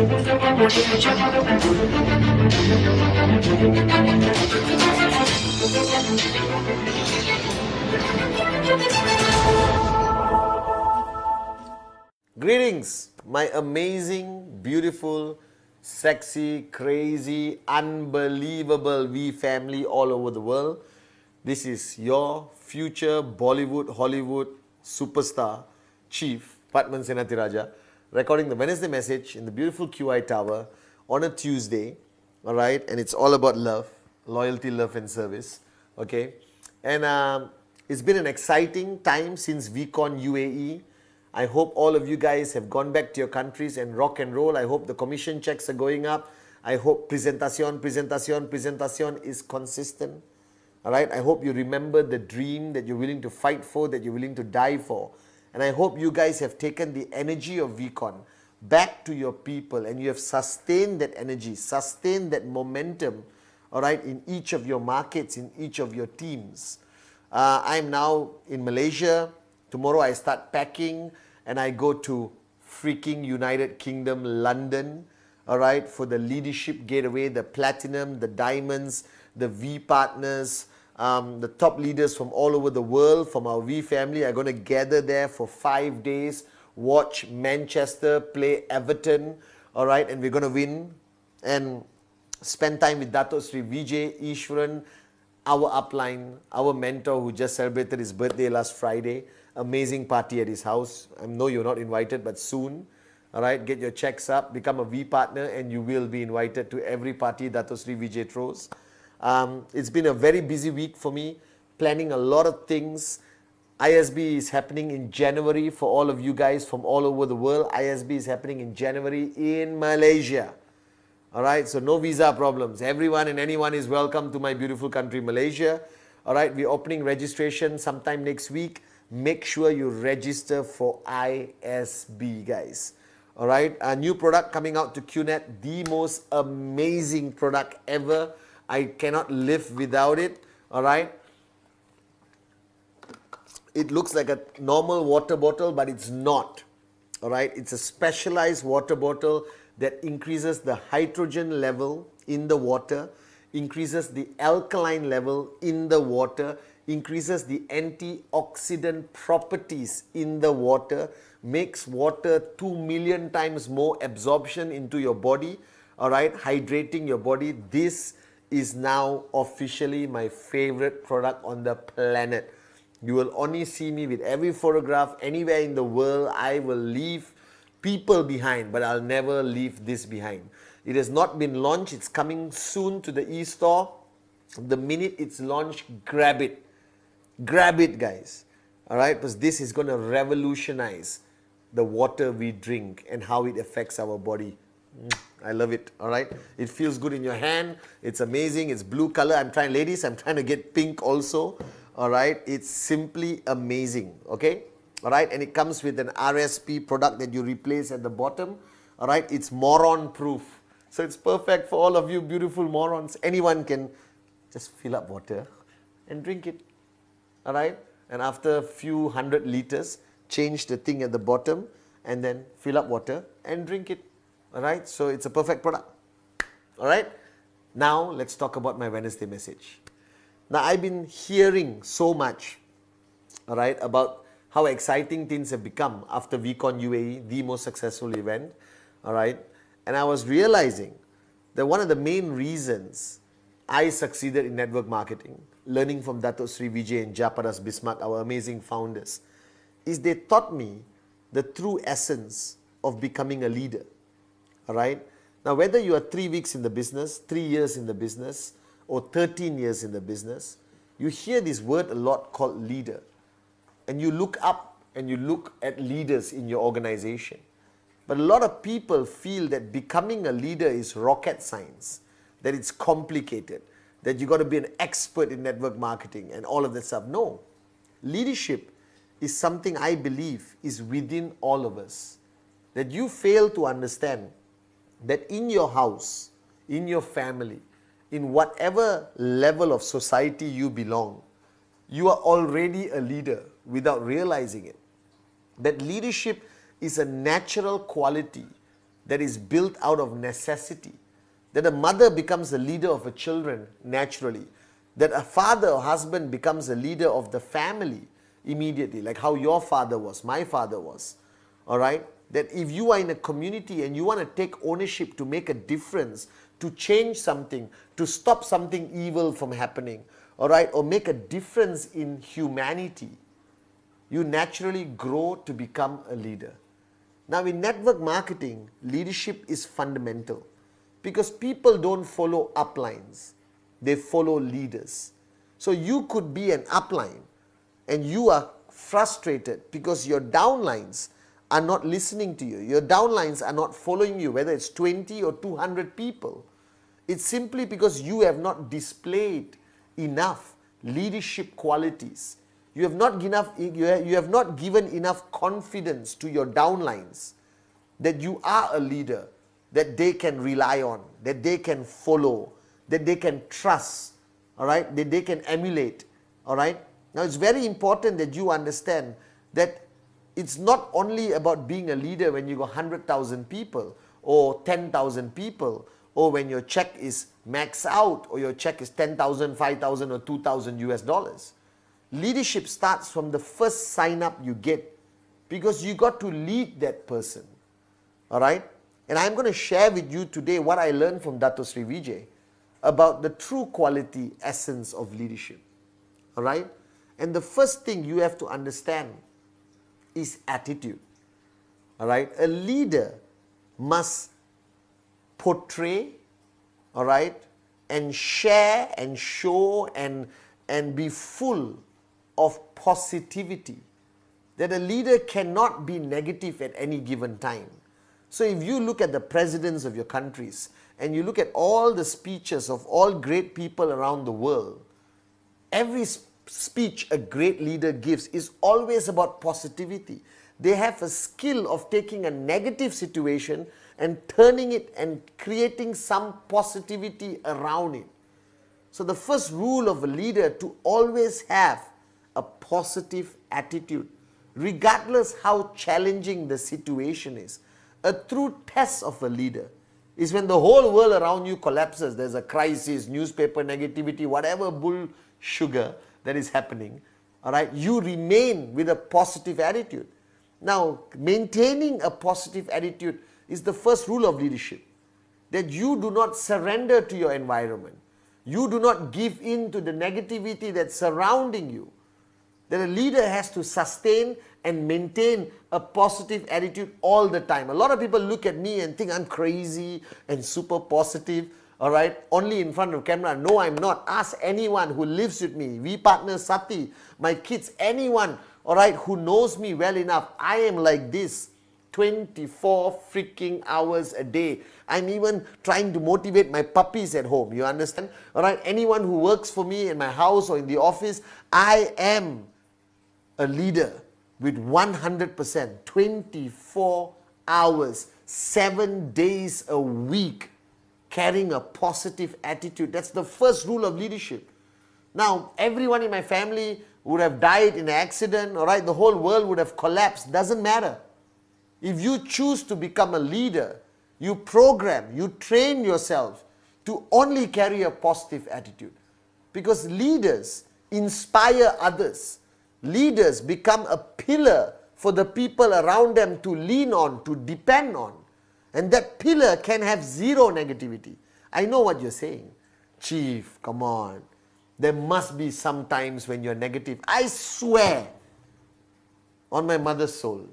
Greetings, my amazing, beautiful, sexy, crazy, unbelievable V family all over the world. This is your future Bollywood, Hollywood superstar, Chief Padman Senatiraja, recording the Wednesday message in the beautiful QI Tower on a Tuesday. All right, and it's all about love, loyalty, love, and service. Okay, and it's been an exciting time since VCon UAE. I hope all of you guys have gone back to your countries and rock and roll. I hope the commission checks are going up. I hope presentation is consistent. All right. I hope you remember the dream that you're willing to fight for, that you're willing to die for. And I hope you guys have taken the energy of VCon back to your people and you have sustained that energy, sustained that momentum, all right, in each of your markets, in each of your teams. I'm now in Malaysia. Tomorrow I start packing and I go to freaking United Kingdom, London, all right, for the leadership getaway, the platinum, the diamonds, the V partners, the top leaders from all over the world, from our V family are going to gather there for 5 days, watch Manchester play Everton, all right, and we're going to win and spend time with Dato Sri Vijay Ishwaran, our upline, our mentor who just celebrated his birthday last Friday. Amazing party at his house. I know you're not invited, but soon. All right, get your checks up, become a V partner, and you will be invited to every party Dato Sri Vijay throws. It's been a very busy week for me, planning a lot of things. ISB is happening in January for all of you guys from all over the world. ISB is happening in January in Malaysia. All right, so no visa problems. Everyone and anyone is welcome to my beautiful country, Malaysia. All right, we're opening registration sometime next week. Make sure you register for ISB, guys. All right, a new product coming out to QNet, the most amazing product ever. I cannot live without it. All right. It looks like a normal water bottle, but it's not. All right, it's a specialized water bottle that increases the hydrogen level in the water, increases the alkaline level in the water, increases the antioxidant properties in the water, makes water 2 million times more absorption into your body, all right, hydrating your body. This is now officially my favorite product on the planet. You will only see me with every photograph anywhere in the world. I will leave people behind, but I'll never leave this behind. It has not been launched. It's coming soon to the e-store. The minute it's launched, grab it. Grab it, guys. All right, because this is going to revolutionize the water we drink and how it affects our body. I love it. All right, it feels good in your hand. It's amazing. It's blue color. Ladies, I'm trying to get pink also. All right, it's simply amazing. Okay, all right, and it comes with an RSP product that you replace at the bottom. All right, it's moron proof, so it's perfect for all of you beautiful morons. Anyone can just fill up water and drink it. All right, and after a few 100 liters, change the thing at the bottom and then fill up water and drink it. All right, so it's a perfect product. All right, now let's talk about my Wednesday message. Now, I've been hearing so much, all right, about how exciting things have become after VCon UAE, the most successful event, all right, and I was realizing that one of the main reasons I succeeded in network marketing, learning from Dato Sri Vijay and Japadas Bismarck, our amazing founders, is they taught me the true essence of becoming a leader, all right. Now, whether you are 3 weeks in the business, 3 years in the business, or 13 years in the business, you hear this word a lot called leader. And you look up and you look at leaders in your organization. But a lot of people feel that becoming a leader is rocket science, that it's complicated, that you got to be an expert in network marketing and all of that stuff. No. Leadership is something I believe is within all of us. That you fail to understand that in your house, in your family, in whatever level of society you belong, you are already a leader without realizing it. That leadership is a natural quality that is built out of necessity. That a mother becomes a leader of her children naturally. That a father or husband becomes a leader of the family immediately, like how your father was, my father was. Alright? That if you are in a community and you want to take ownership to make a difference, to change something, to stop something evil from happening, alright, or make a difference in humanity, you naturally grow to become a leader. Now in network marketing, leadership is fundamental because people don't follow uplines, they follow leaders. So you could be an upline and you are frustrated because your downlines are not listening to you. Your downlines are not following you, whether it's 20 or 200 people. It's simply because you have not displayed enough leadership qualities. You have not given enough confidence to your downlines that you are a leader that they can rely on, that they can follow, that they can trust, all right, that they can emulate, all right. Now it's very important that you understand that it's not only about being a leader when you got 100,000 people or 10,000 people, or when your check is maxed out or your check is 10,000, 5,000 or 2,000 US dollars. Leadership starts from the first sign up you get because you got to lead that person. Alright? And I'm going to share with you today what I learned from Dato Sri Vijay about the true quality essence of leadership. Alright? And the first thing you have to understand is attitude. Alright? A leader must portray, alright, and share and show and be full of positivity. That a leader cannot be negative at any given time. So if you look at the presidents of your countries and you look at all the speeches of all great people around the world, every speech a great leader gives is always about positivity. They have a skill of taking a negative situation and turning it and creating some positivity around it. So the first rule of a leader to always have a positive attitude, regardless how challenging the situation is. A true test of a leader is when the whole world around you collapses. There's a crisis, newspaper negativity, whatever bull sugar that is happening. All right, you remain with a positive attitude. Now, maintaining a positive attitude is the first rule of leadership. That you do not surrender to your environment. You do not give in to the negativity that's surrounding you. That a leader has to sustain and maintain a positive attitude all the time. A lot of people look at me and think I'm crazy and super positive, all right, only in front of camera. No, I'm not. Ask anyone who lives with me, we partner Sati, my kids, anyone, all right, who knows me well enough. I am like this 24 freaking hours a day. I'm even trying to motivate my puppies at home, you understand? All right, anyone who works for me in my house or in the office, I am a leader with 100%, 24 hours, 7 days a week, carrying a positive attitude. That's the first rule of leadership. Now, everyone in my family would have died in an accident, all right? The whole world would have collapsed. Doesn't matter. If you choose to become a leader, you program, you train yourself to only carry a positive attitude. Because leaders inspire others. Leaders become a pillar for the people around them to lean on, to depend on. And that pillar can have zero negativity. I know what you're saying. Chief, come on. There must be some times when you're negative. I swear on my mother's soul,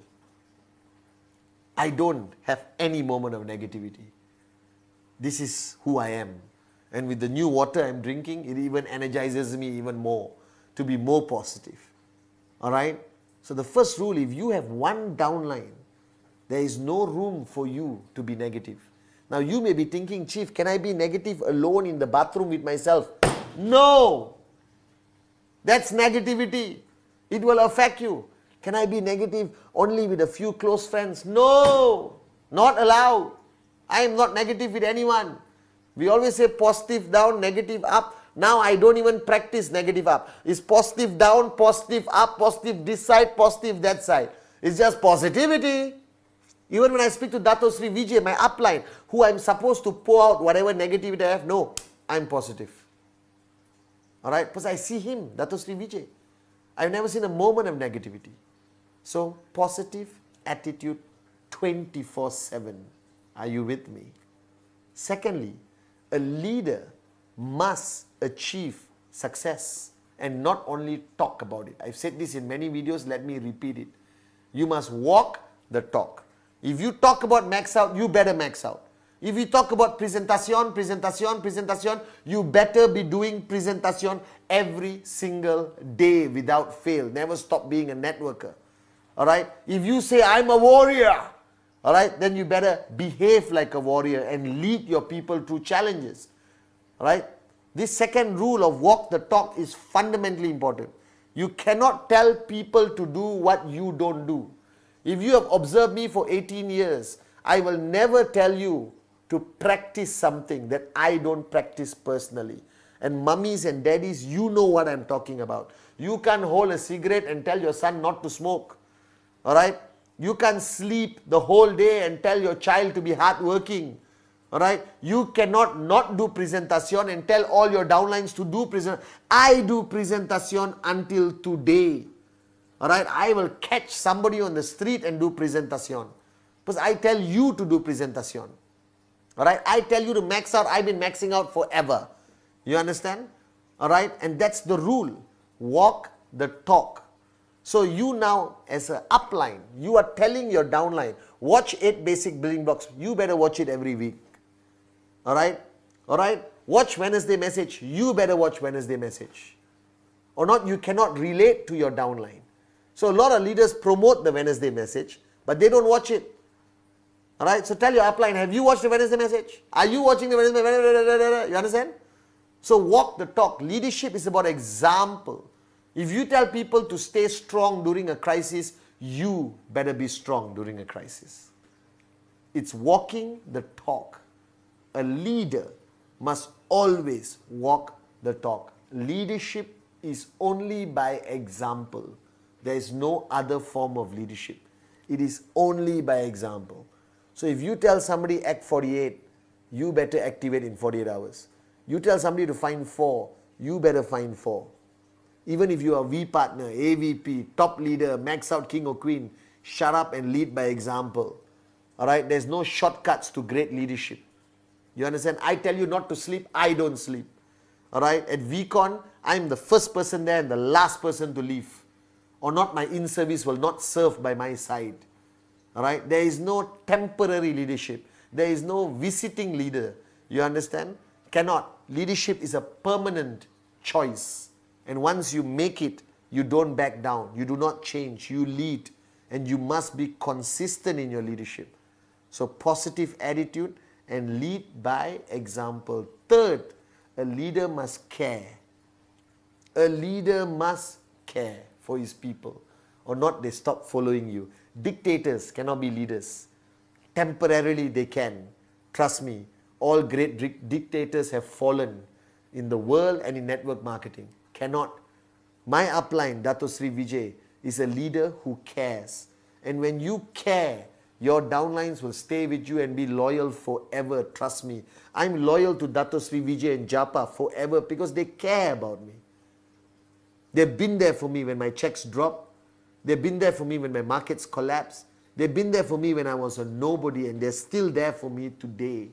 I don't have any moment of negativity. This is who I am. And with the new water I'm drinking, it even energizes me even more to be more positive. Alright? So the first rule, if you have one downline, there is no room for you to be negative. Now you may be thinking, Chief, can I be negative alone in the bathroom with myself? No! That's negativity. It will affect you. Can I be negative only with a few close friends? No! Not allowed. I am not negative with anyone. We always say positive down, negative up. Now I don't even practice negative up. It's positive down, positive up, positive this side, positive that side. It's just positivity. Even when I speak to Dato Sri Vijay, my upline, who I'm supposed to pour out whatever negativity I have, no, I'm positive. Alright, because I see him, Dato Sri Vijay. I've never seen a moment of negativity. So, positive attitude 24/7. Are you with me? Secondly, a leader must achieve success and not only talk about it. I've said this in many videos, let me repeat it. You must walk the talk. If you talk about max out, you better max out. If you talk about presentation, you better be doing presentation every single day without fail. Never stop being a networker. Alright? If you say, I'm a warrior, alright, then you better behave like a warrior and lead your people through challenges. Alright? This second rule of walk the talk is fundamentally important. You cannot tell people to do what you don't do. If you have observed me for 18 years, I will never tell you to practice something that I don't practice personally. And mummies and daddies, you know what I'm talking about. You can't hold a cigarette and tell your son not to smoke. Alright? You can't sleep the whole day and tell your child to be hardworking. Alright? You cannot not do presentation and tell all your downlines to do presentation. I do presentation until today. Alright? I will catch somebody on the street and do presentation. Because I tell you to do presentation. Alright? I tell you to max out. I've been maxing out forever. You understand? Alright? And that's the rule. Walk the talk. So you now, as an upline, you are telling your downline, watch 8 basic building blocks. You better watch it every week. Alright? Alright? Watch Wednesday message. You better watch Wednesday message. Or not, you cannot relate to your downline. So a lot of leaders promote the Wednesday message, but they don't watch it. Alright? So tell your upline, have you watched the Wednesday message? Are you watching the Wednesday message? You understand? So walk the talk. Leadership is about example. If you tell people to stay strong during a crisis, you better be strong during a crisis. It's walking the talk. A leader must always walk the talk. Leadership is only by example. There is no other form of leadership. It is only by example. So if you tell somebody act 48, you better activate in 48 hours. You tell somebody to find 4, you better find 4. Even if you are V partner, AVP, top leader, max out king or queen, shut up and lead by example. Alright, there's no shortcuts to great leadership. You understand? I tell you not to sleep, I don't sleep. Alright, at VCon, I'm the first person there and the last person to leave. Or not, my in-service will not serve by my side. Alright, there is no temporary leadership. There is no visiting leader. You understand? Cannot. Leadership is a permanent choice. And once you make it, you don't back down. You do not change. You lead. And you must be consistent in your leadership. So positive attitude and lead by example. Third, a leader must care. A leader must care for his people. Or not, they stop following you. Dictators cannot be leaders. Temporarily they can. Trust me, all great dictators have fallen in the world and in network marketing. Cannot. My upline, Dato Sri Vijay, is a leader who cares. And when you care, your downlines will stay with you and be loyal forever. Trust me. I'm loyal to Dato Sri Vijay and Japa forever because they care about me. They've been there for me when my checks drop. They've been there for me when my markets collapse. They've been there for me when I was a nobody, and they're still there for me today.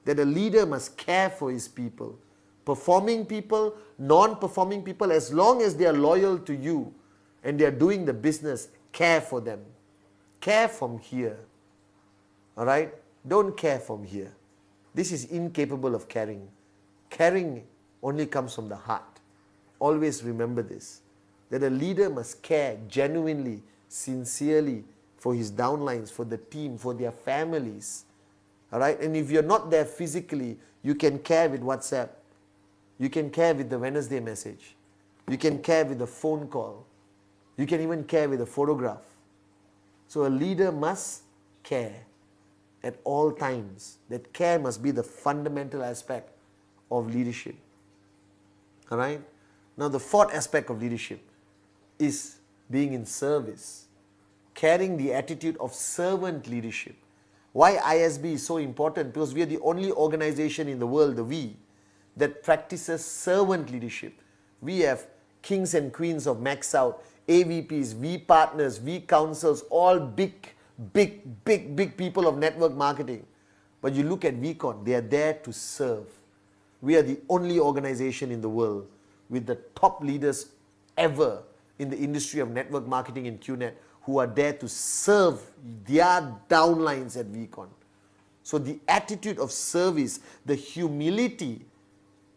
That a leader must care for his people. Performing people, non-performing people, as long as they are loyal to you and they are doing the business, care for them. Care from here. Alright? Don't care from here. This is incapable of caring. Caring only comes from the heart. Always remember this. That a leader must care genuinely, sincerely for his downlines, for the team, for their families. Alright? And if you're not there physically, you can care with WhatsApp. You can care with the Wednesday message. You can care with the phone call. You can even care with a photograph. So a leader must care at all times. That care must be the fundamental aspect of leadership. Alright? Now the fourth aspect of leadership is being in service. carrying the attitude of servant leadership. Why ISB is so important? Because we are the only organization in the world, the we, that practices servant leadership. We have kings and queens of Max Out, AVPs, V partners, V councils, all big people of network marketing. But you look at VCon, they are there to serve. We are the only organization in the world with the top leaders ever in the industry of network marketing in QNet who are there to serve their downlines at VCon. So the attitude of service, the humility,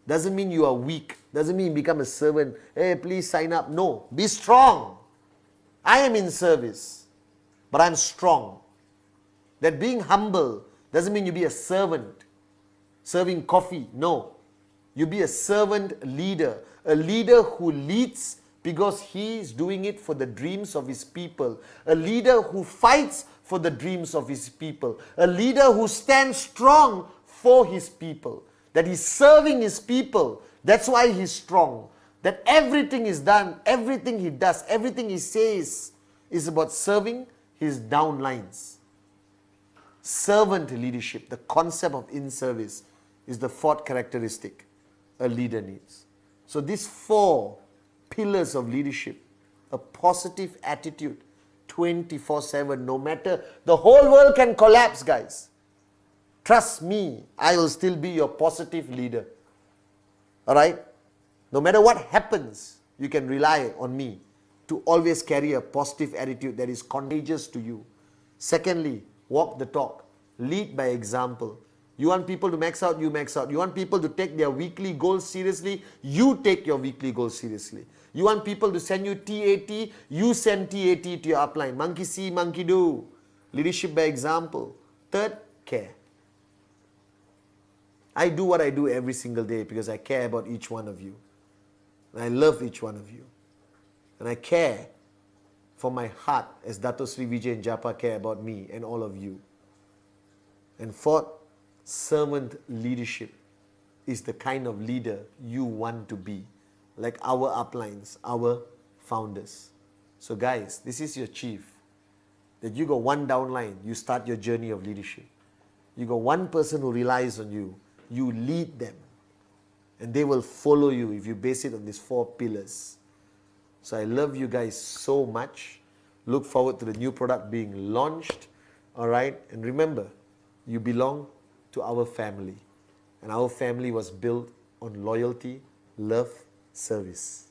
doesn't mean you are weak, doesn't mean you become a servant. Hey, please sign up. No, be strong. I am in service, but I'm strong. That being humble doesn't mean you be a servant, serving coffee. No. You be a servant leader, a leader who leads because he is doing it for the dreams of his people, a leader who fights for the dreams of his people, a leader who stands strong for his people, that he's serving his people. That's why he's strong. That everything is done, everything he does, everything he says is about serving his downlines. Servant leadership, the concept of in-service, is the fourth characteristic a leader needs. So these 4 pillars of leadership, a positive attitude 24/7, no matter, the whole world can collapse, guys. Trust me, I will still be your positive leader. Alright? No matter what happens, you can rely on me to always carry a positive attitude that is contagious to you. Secondly, walk the talk. Lead by example. You want people to max out, you max out. You want people to take their weekly goals seriously, you take your weekly goals seriously. You want people to send you TAT, you send TAT to your upline. Monkey see, monkey do. Leadership by example. Third, care. I do what I do every single day because I care about each one of you. And I love each one of you. And I care for my heart as Dato Sri Vijay and Japa care about me and all of you. And fourth, servant leadership is the kind of leader you want to be, like our uplines, our founders. So guys, this is your chief. That you got one downline, you start your journey of leadership. You got one person who relies on you, you lead them. And they will follow you if you base it on these 4 pillars. So I love you guys so much. Look forward to the new product being launched. Alright, and remember, you belong to our family. And our family was built on loyalty, love, service.